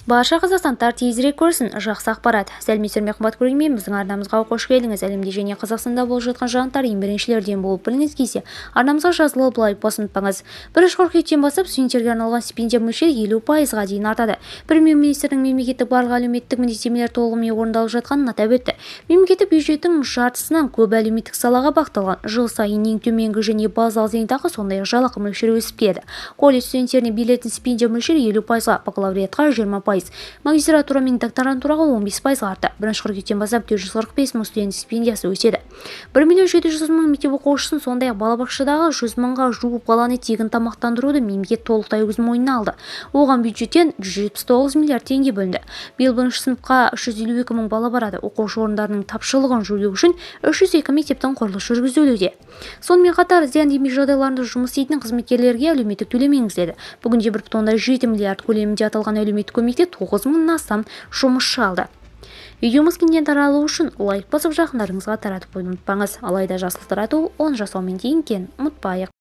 Барша қазақстандықтар тезірек көрсін, жақсы ақпарат. Сәлеметсіздер ме қымбат көрермен, біздің арнамызға қош келдіңіз. Әлемде және Қазақстанда болып жатқан жаңалықтар ең біріншілерден болып біліңіз келсе, арнамызға жазылып лайк басыңыз. 1 қыркүйектен бастап студенттерге арналған стипендия мөлшері 50%-ға дейін артады. Премьер-министрдің мемлекеттік барлық әлеуметтік міндеттемелер толығымен орындалып жатқанын атап өтті. Мемлекеттік бюджеттің жартысынан көп әлеуметтік салаға бағытталған. Жыл сайын ең төменгі және базалық зейнетақы, сондай-ақ жалақы мөлшері өсіп келеді. Колледж студенттеріне берілетін стипендия мөлшері 50%-ға, бакалавриатқа 20%, магистратура мен докторантураға 15%-ға артты. 1 қыркүйектен бастап 445 мың студент стипендиясы өседі. 1 700 000 мектеп оқушысын, сондай-ақ балабақшадағы 100 мыңға жуық баланы тегін тамақтандыруды мемлекет толықтай өз мойнына алды. Оған бюджеттен 179 миллиард теңге бөлінді. Биыл 1-ші сыныпқа 352 мың бала барады. Оқушы орындарының тапшылығын жою үшін 302 мектептің құрылысы жүргізілуде. Сонымен қатар, зиян демей жағдайларында жұмыс істейтін қызметкерлерге әлеуметтік төлем енгізіледі. Бүгінде 1,7 миллиард көлемінде аталған әлеуметтік көмекте 9 мыңнан астам жұмысшы алды. Видеомыз кеңінен таралу үшін лайк басып жақындарыңызға таратып қойуды ұмытпаңыз. Алайда жақсылық тарату, оны жасаумен тең екенін ұмытпайық.